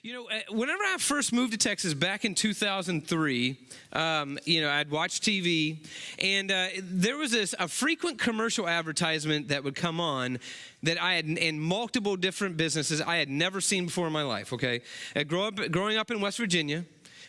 Whenever I first moved to Texas back in 2003, I'd watch TV, and there was a frequent commercial advertisement that would come on that I had in multiple different businesses I had never seen before in my life, okay? Growing up in West Virginia,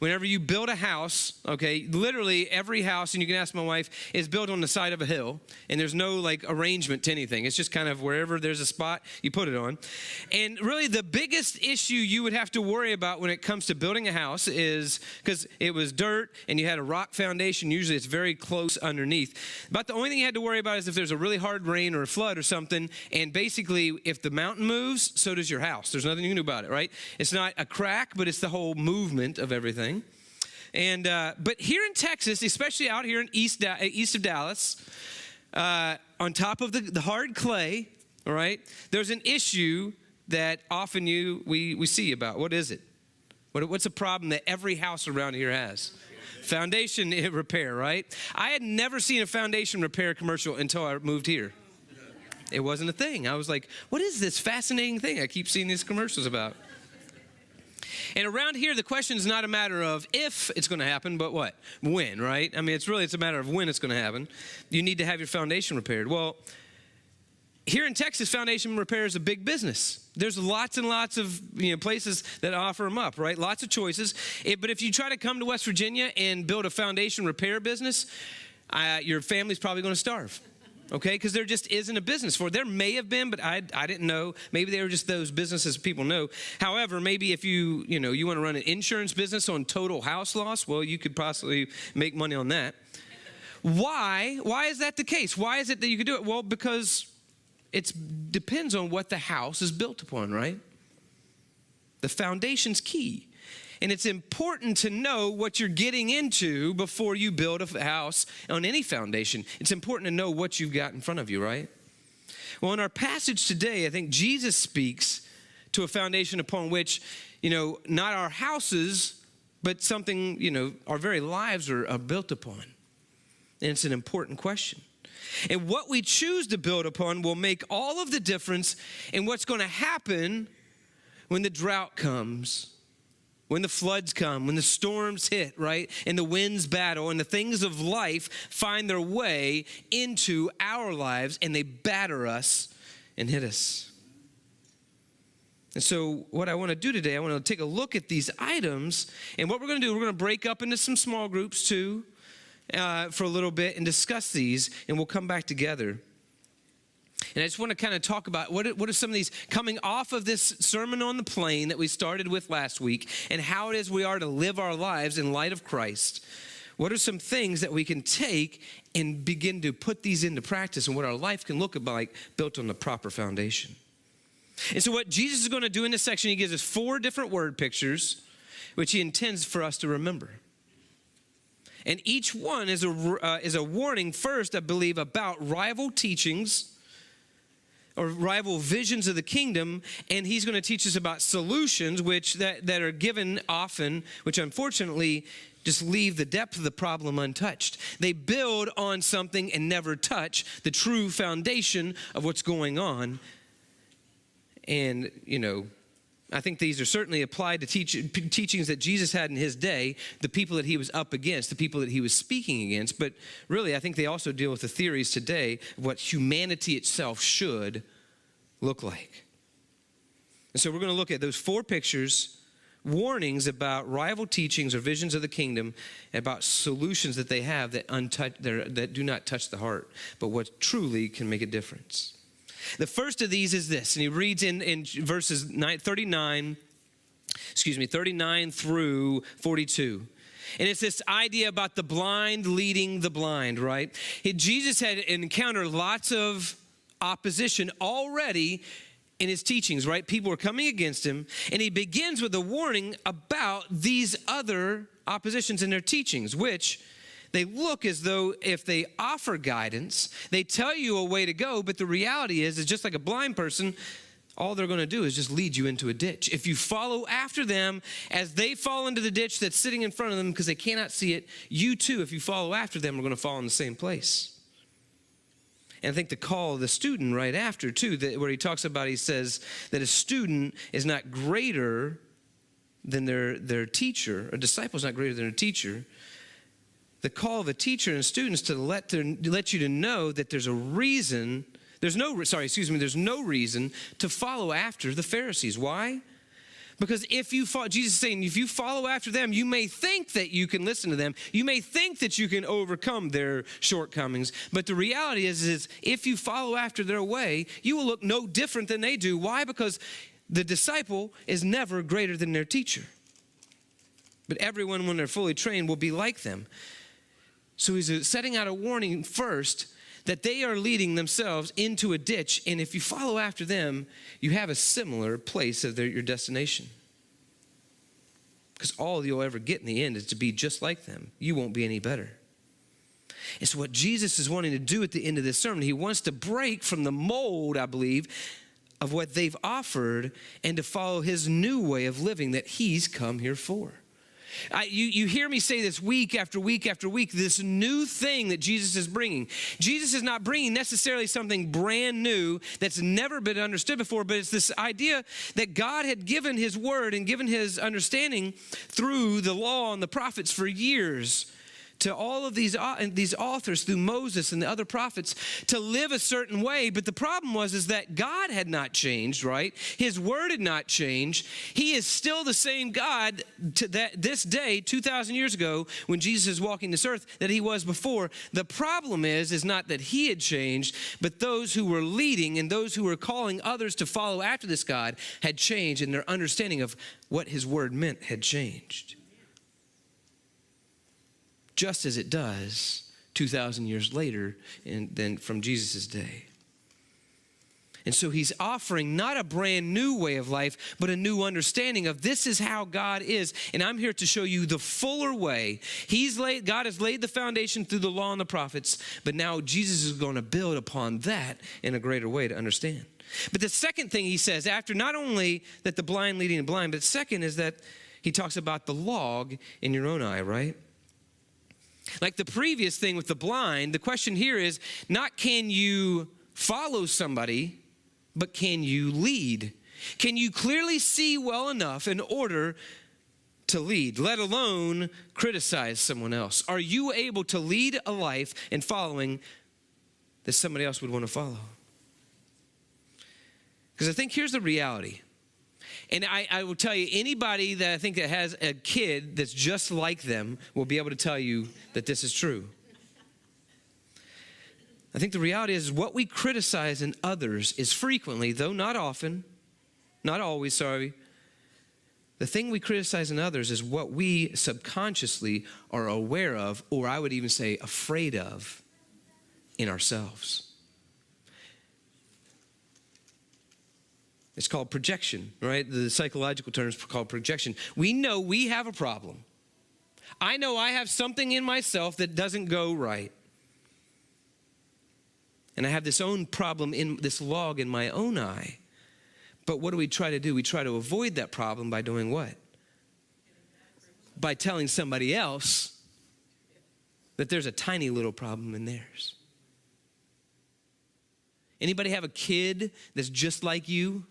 whenever you build a house, okay, literally every house, and you can ask my wife, is built on the side of a hill, and there's no arrangement to anything. It's just kind of wherever there's a spot, you put it on. And really the biggest issue you would have to worry about when it comes to building a house is, because it was dirt and you had a rock foundation, usually it's very close underneath. But the only thing you had to worry about is if there's a really hard rain or a flood or something, and basically if the mountain moves, so does your house. There's nothing you can do about it, right? It's not a crack, but it's the whole movement of everything. And but here in Texas, especially out here in east of Dallas, on top of the hard clay, all right, there's an issue that often we see about. What is it? What's a problem that every house around here has? Foundation repair, right? I had never seen a foundation repair commercial until I moved here. It wasn't a thing. I was like, what is this fascinating thing I keep seeing these commercials about? And around here, the question is not a matter of if it's going to happen, but what? When, right? I mean, it's a matter of when it's going to happen. You need to have your foundation repaired. Well, here in Texas, foundation repair is a big business. There's lots and lots of places that offer them up, right? Lots of choices. But if you try to come to West Virginia and build a foundation repair business, your family's probably going to starve. Okay, because there just isn't a business for it. There may have been, but I didn't know. Maybe they were just those businesses people know. However, maybe if you want to run an insurance business on total house loss, well, you could possibly make money on that. Why? Why is that the case? Why is it that you could do it? Well, because it depends on what the house is built upon, right? The foundation's key. And it's important to know what you're getting into before you build a house on any foundation. It's important to know what you've got in front of you, right? Well, in our passage today, I think Jesus speaks to a foundation upon which, not our houses, but something, our very lives are built upon. And it's an important question. And what we choose to build upon will make all of the difference in what's going to happen when the drought comes, when the floods come, when the storms hit, right? And the winds battle and the things of life find their way into our lives and they batter us and hit us. And so what I want to do today, I want to take a look at these items. And what we're going to do, we're going to break up into some small groups too for a little bit and discuss these, and we'll come back together. And I just want to kind of talk about what are some of these coming off of this Sermon on the Plain that we started with last week, and how it is we are to live our lives in light of Christ. What are some things that we can take and begin to put these into practice, and what our life can look like built on the proper foundation? And so what Jesus is going to do in this section, he gives us 4 different word pictures, which he intends for us to remember. And each one is a warning first, I believe, about rival teachings or rival visions of the kingdom, and he's going to teach us about solutions that are given often, which unfortunately just leave the depth of the problem untouched. They build on something and never touch the true foundation of what's going on. And, I think these are certainly applied to teachings that Jesus had in his day, the people that he was up against, the people that he was speaking against. But really, I think they also deal with the theories today of what humanity itself should look like. And so we're going to look at those 4 pictures, warnings about rival teachings or visions of the kingdom, about solutions that they have that do not touch the heart, but what truly can make a difference. The first of these is this, and he reads in verses 39 through 42. And it's this idea about the blind leading the blind, right? Jesus had encountered lots of opposition already in his teachings, right? People were coming against him, and he begins with a warning about these other oppositions in their teachings, which they look as though if they offer guidance, they tell you a way to go, but the reality is just like a blind person, all they're going to do is just lead you into a ditch. If you follow after them as they fall into the ditch that's sitting in front of them because they cannot see it, you too, if you follow after them, are going to fall in the same place. And I think the call of the student right after too, where he talks about, he says that a student is not greater than their teacher. A disciple is not greater than a teacher. The call of a teacher and students to let you to know that there's no reason to follow after the Pharisees. Why? Because Jesus is saying, if you follow after them, you may think that you can listen to them. You may think that you can overcome their shortcomings. But the reality is if you follow after their way, you will look no different than they do. Why? Because the disciple is never greater than their teacher. But everyone, when they're fully trained, will be like them. So he's setting out a warning first that they are leading themselves into a ditch. And if you follow after them, you have a similar place of your destination. Because all you'll ever get in the end is to be just like them. You won't be any better. It's what Jesus is wanting to do at the end of this sermon. He wants to break from the mold, I believe, of what they've offered and to follow his new way of living that he's come here for. You hear me say this week after week after week, this new thing that Jesus is bringing. Jesus is not bringing necessarily something brand new that's never been understood before, but it's this idea that God had given his word and given his understanding through the law and the prophets for years to all of these authors through Moses and the other prophets to live a certain way. But the problem is that God had not changed, right? His word had not changed. He is still the same God to this day, 2,000 years ago, when Jesus is walking this earth, that he was before. The problem is not that he had changed, but those who were leading and those who were calling others to follow after this God had changed, and their understanding of what his word meant had changed. Just as it does 2,000 years later than from Jesus' day. And so he's offering not a brand new way of life, but a new understanding of this is how God is. And I'm here to show you the fuller way. God has laid the foundation through the law and the prophets, but now Jesus is going to build upon that in a greater way to understand. But the second thing he says, after not only that the blind leading the blind, but second is that he talks about the log in your own eye, right? Like the previous thing with the blind, the question here is not can you follow somebody, but can you lead? Can you clearly see well enough in order to lead, let alone criticize someone else? Are you able to lead a life in following that somebody else would want to follow? Because I think here's the reality. And I will tell you, anybody that I think that has a kid that's just like them will be able to tell you that this is true. I think the reality is what we criticize in others is frequently, though not often, not always, sorry, the thing we criticize in others is what we subconsciously are aware of, or I would even say afraid of, in ourselves. It's called projection, right? The psychological term is called projection. We know we have a problem. I know I have something in myself that doesn't go right. And I have this own problem in this log in my own eye. But what do we try to do? We try to avoid that problem by doing what? By telling somebody else that there's a tiny little problem in theirs. Anybody have a kid that's just like you?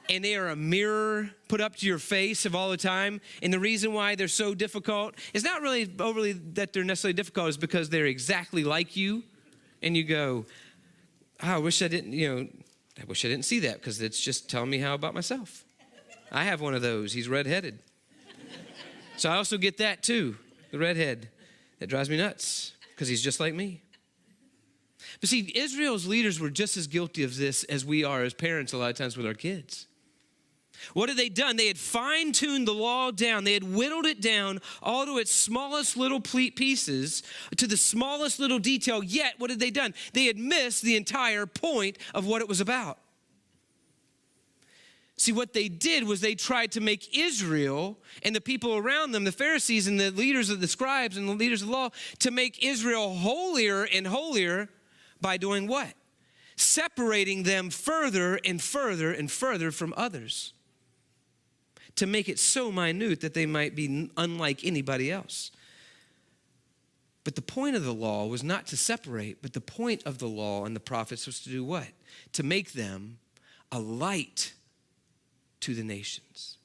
And they are a mirror put up to your face of all the time. And the reason why they're so difficult is not really overly that they're necessarily difficult, is because they're exactly like you. And you go, I wish I didn't see that, because it's just telling me how about myself. I have one of those. He's redheaded. So I also get that too, the redhead. That drives me nuts because he's just like me. But see, Israel's leaders were just as guilty of this as we are as parents a lot of times with our kids. What had they done? They had fine-tuned the law down. They had whittled it down all to its smallest little pieces, to the smallest little detail. Yet, what had they done? They had missed the entire point of what it was about. See, what they did was they tried to make Israel and the people around them, the Pharisees and the leaders of the scribes and the leaders of the law, to make Israel holier and holier by doing what? Separating them further and further and further from others, to make it so minute that they might be unlike anybody else. But the point of the law was not to separate, but the point of the law and the prophets was to do what? To make them a light to the nations.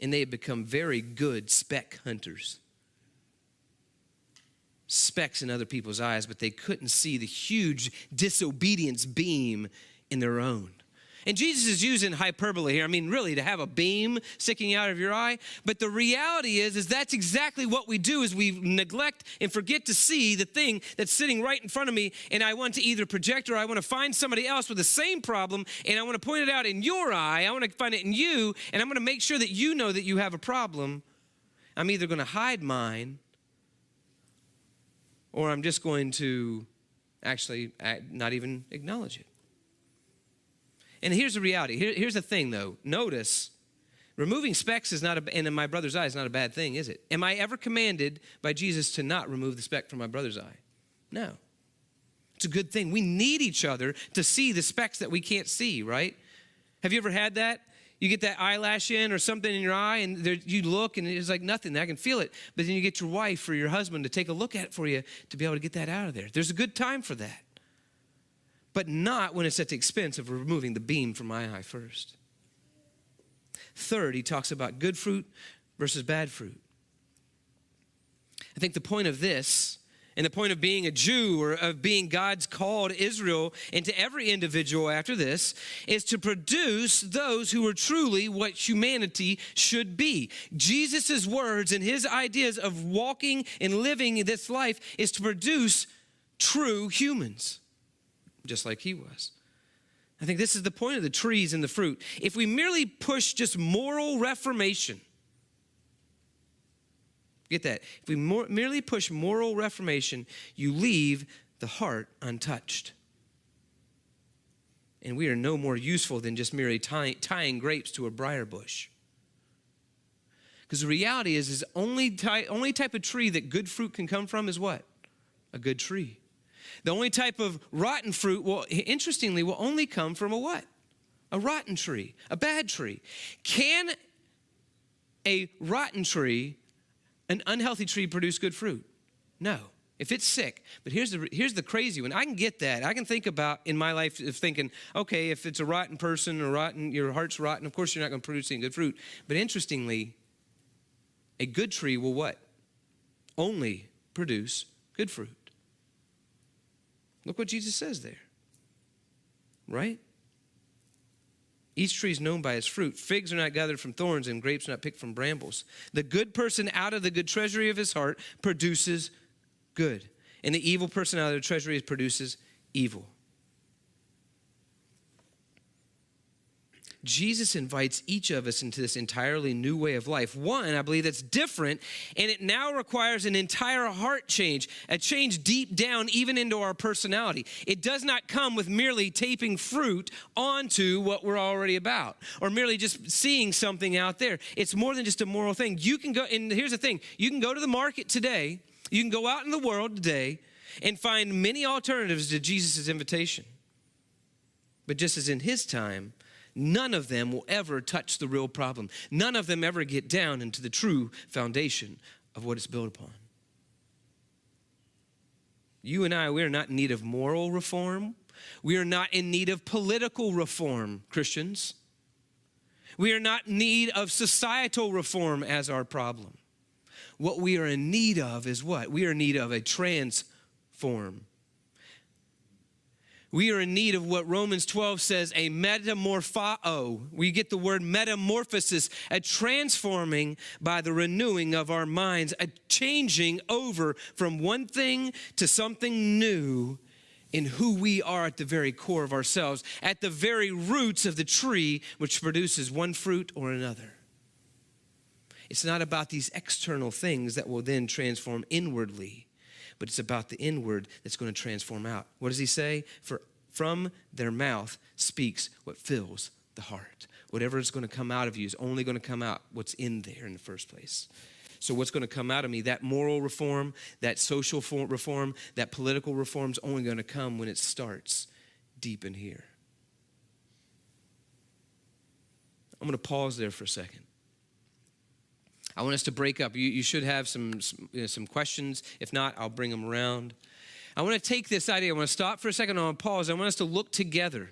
and they had become very good speck hunters. Specks in other people's eyes, but they couldn't see the huge disobedience beam in their own. And Jesus is using hyperbole here. I mean, really, to have a beam sticking out of your eye. But the reality is that's exactly what we do, is we neglect and forget to see the thing that's sitting right in front of me, and I want to either project or I want to find somebody else with the same problem, and I want to point it out in your eye. I want to find it in you, and I'm going to make sure that you know that you have a problem. I'm either going to hide mine, or I'm just going to actually not even acknowledge it. And here's the reality. Here's the thing, though. Notice, removing specks is not, and in my brother's eye is not a bad thing, is it? Am I ever commanded by Jesus to not remove the speck from my brother's eye? No. It's a good thing. We need each other to see the specks that we can't see, right? Have you ever had that? You get that eyelash in or something in your eye, and you look, and it's like nothing. I can feel it. But then you get your wife or your husband to take a look at it for you to be able to get that out of there. There's a good time for that. But not when it's at the expense of removing the beam from my eye first. Third, he talks about good fruit versus bad fruit. I think the point of this, and the point of being a Jew or of being God's called Israel, and to every individual after this, is to produce those who are truly what humanity should be. Jesus' words and his ideas of walking and living this life is to produce true humans, just like he was. I think this is the point of the trees and the fruit. If we merely push just moral reformation, get that? If we merely push moral reformation, you leave the heart untouched. And we are no more useful than just merely tying grapes to a briar bush. Because the reality is only type of tree that good fruit can come from is what? A good tree. The only type of rotten fruit, interestingly, will only come from a what? A rotten tree, a bad tree. Can a rotten tree, an unhealthy tree, produce good fruit? No, if it's sick. But here's the crazy one. I can get that. I can think about in my life of thinking, okay, if it's a rotten person or rotten, your heart's rotten, of course you're not going to produce any good fruit. But interestingly, a good tree will what? Only produce good fruit. Look what Jesus says there, right? Each tree is known by its fruit. Figs are not gathered from thorns, and grapes are not picked from brambles. The good person out of the good treasury of his heart produces good, and the evil person out of the treasury produces evil. Jesus invites each of us into this entirely new way of life. One, I believe, that's different, and it now requires an entire heart change, a change deep down, even into our personality. It does not come with merely taping fruit onto what we're already about, or merely just seeing something out there. It's more than just a moral thing. You can go, and here's the thing, you can go to the market today, you can go out in the world today, and find many alternatives to Jesus' invitation. But just as in his time, none of them will ever touch the real problem. None of them ever get down into the true foundation of what it's built upon. You and I, we are not in need of moral reform. We are not in need of political reform, Christians. We are not in need of societal reform as our problem. What we are in need of is what? We are in need of a transform. We are in need of what Romans 12 says, a metamorpho. We get the word metamorphosis, a transforming by the renewing of our minds, a changing over from one thing to something new in who we are at the very core of ourselves, at the very roots of the tree which produces one fruit or another. It's not about these external things that will then transform inwardly, but it's about the inward that's going to transform out. What does he say? For from their mouth speaks what fills the heart. Whatever is going to come out of you is only going to come out what's in there in the first place. So what's going to come out of me, that moral reform, that social reform, that political reform is only going to come when it starts deep in here. I'm going to pause there for a second. I want us to break up. You should have some questions. If not, I'll bring them around. I want to take this idea. I want to stop for a second. I want to pause. I want us to look together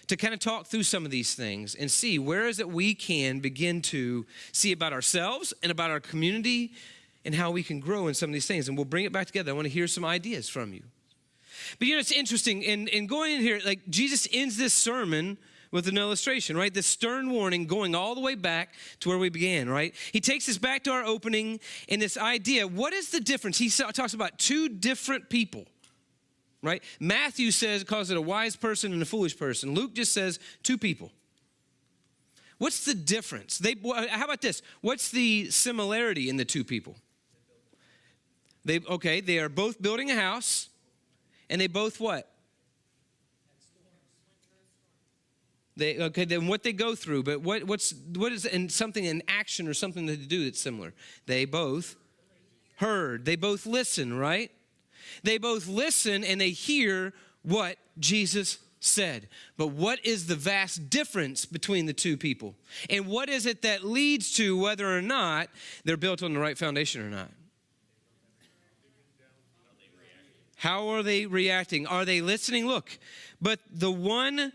to kind of talk through some of these things and see where is it we can begin to see about ourselves and about our community and how we can grow in some of these things. And we'll bring it back together. I want to hear some ideas from you. But it's interesting, in going in here, like Jesus ends this sermon with an illustration, right? This stern warning going all the way back to where we began, right? He takes us back to our opening and this idea, what is the difference? He talks about two different people, right? Matthew calls it a wise person and a foolish person. Luke just says two people. What's the difference? How about this? What's the similarity in the two people? They are both building a house, and they both what? Then what they go through, but what is in something in action or something to do that's similar? They both heard. They both listen, right? They both listen and they hear what Jesus said. But what is the vast difference between the two people? And what is it that leads to whether or not they're built on the right foundation or not? How are they reacting? Are they listening? Look, but the one,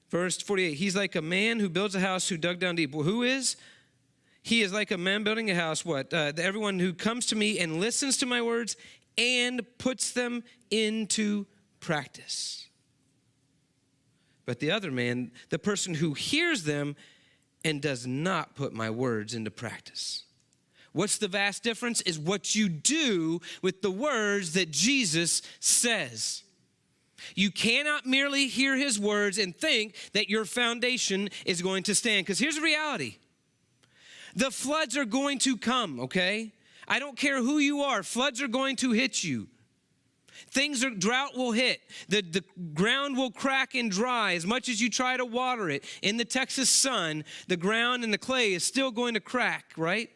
verse 48, he's like a man who builds a house who dug down deep. Well, who is? He is like a man building a house. What? Everyone who comes to me and listens to my words and puts them into practice. But the other man, the person who hears them and does not put my words into practice. What's the vast difference is what you do with the words that Jesus says. You cannot merely hear his words and think that your foundation is going to stand. Because here's the reality. The floods are going to come, okay? I don't care who you are. Floods are going to hit you. Drought will hit. The ground will crack and dry as much as you try to water it. In the Texas sun, the ground and the clay is still going to crack, right?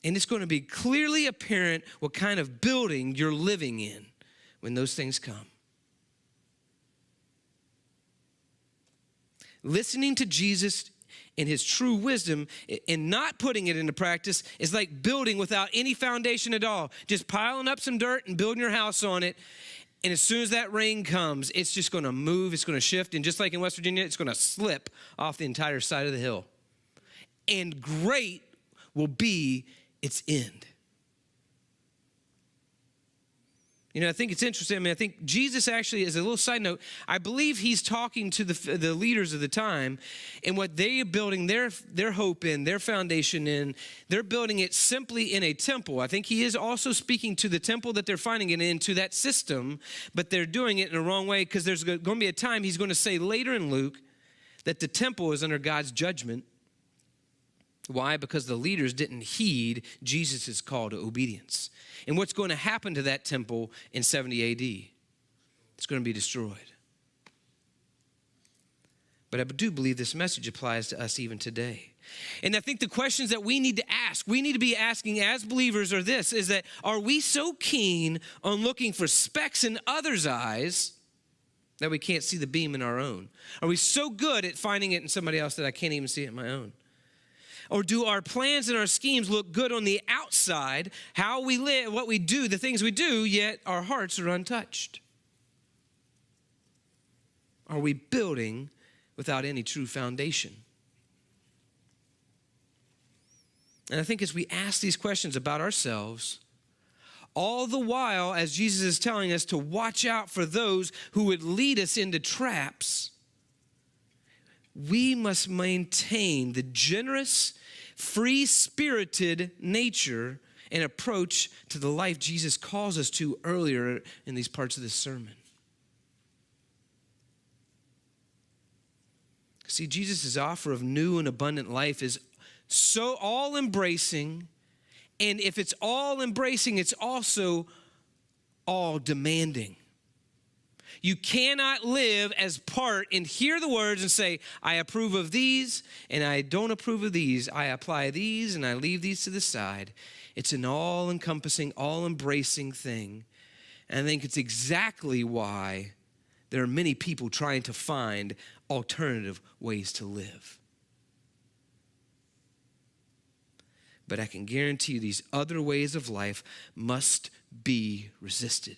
And it's going to be clearly apparent what kind of building you're living in when those things come. Listening to Jesus and his true wisdom and not putting it into practice is like building without any foundation at all. Just piling up some dirt and building your house on it. And as soon as that rain comes, it's just going to move, it's going to shift. And just like in West Virginia, it's going to slip off the entire side of the hill. And great will be its end. I think it's interesting. I think Jesus actually, as a little side note, I believe he's talking to the leaders of the time and what they are building their hope in, their foundation in. They're building it simply in a temple. I think he is also speaking to the temple that they're finding it in, to that system, but they're doing it in the wrong way because there's going to be a time he's going to say later in Luke that the temple is under God's judgment. Why? Because the leaders didn't heed Jesus' call to obedience. And what's going to happen to that temple in 70 AD? It's going to be destroyed. But I do believe this message applies to us even today. And I think the questions that we need to ask, we need to be asking as believers are this, is that are we so keen on looking for specks in others' eyes that we can't see the beam in our own? Are we so good at finding it in somebody else that I can't even see it in my own? Or do our plans and our schemes look good on the outside, how we live, what we do, the things we do, yet our hearts are untouched? Are we building without any true foundation? And I think as we ask these questions about ourselves, all the while as Jesus is telling us to watch out for those who would lead us into traps, we must maintain the generous, free-spirited nature and approach to the life Jesus calls us to earlier in these parts of this sermon. See, Jesus' offer of new and abundant life is so all-embracing, and if it's all-embracing, it's also all-demanding. You cannot live as part and hear the words and say, I approve of these and I don't approve of these. I apply these and I leave these to the side. It's an all-encompassing, all-embracing thing. And I think it's exactly why there are many people trying to find alternative ways to live. But I can guarantee you these other ways of life must be resisted.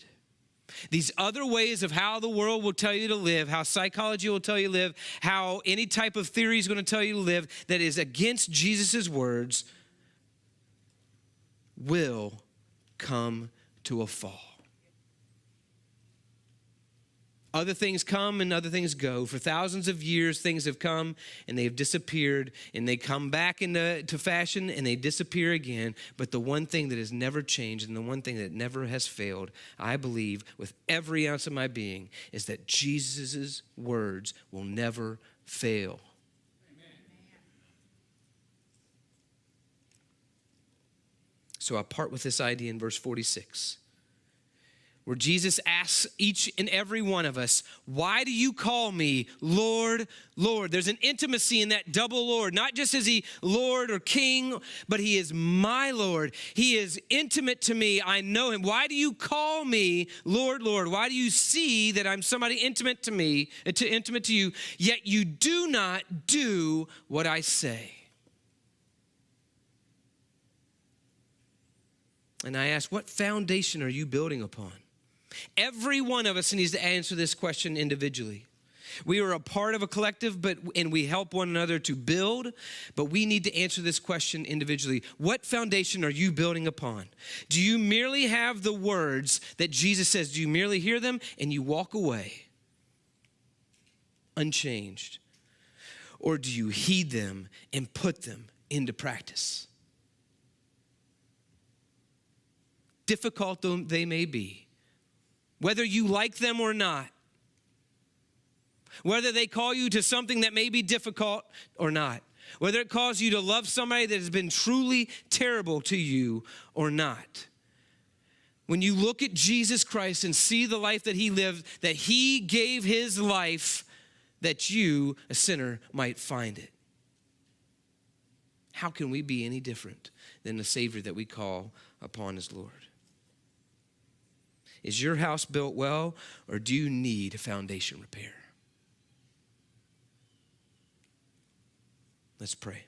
These other ways of how the world will tell you to live, how psychology will tell you to live, how any type of theory is going to tell you to live that is against Jesus' words will come to a fall. Other things come and other things go. For thousands of years, things have come and they've disappeared, and they come back into fashion and they disappear again. But the one thing that has never changed and the one thing that never has failed, I believe with every ounce of my being, is that Jesus' words will never fail. Amen. So I part with this idea in verse 46. Where Jesus asks each and every one of us, why do you call me Lord, Lord? There's an intimacy in that double Lord. Not just is he Lord or King, but he is my Lord. He is intimate to me. I know him. Why do you call me Lord, Lord? Why do you see that I'm somebody intimate to me, intimate to you, yet you do not do what I say? And I ask, what foundation are you building upon? Every one of us needs to answer this question individually. We are a part of a collective, and we help one another to build, but we need to answer this question individually. What foundation are you building upon? Do you merely have the words that Jesus says? Do you merely hear them and you walk away unchanged? Or do you heed them and put them into practice? Difficult though they may be, whether you like them or not, whether they call you to something that may be difficult or not, whether it calls you to love somebody that has been truly terrible to you or not. When you look at Jesus Christ and see the life that he lived, that he gave his life that you, a sinner, might find it. How can we be any different than the Savior that we call upon as Lord? Is your house built well, or do you need foundation repair? Let's pray.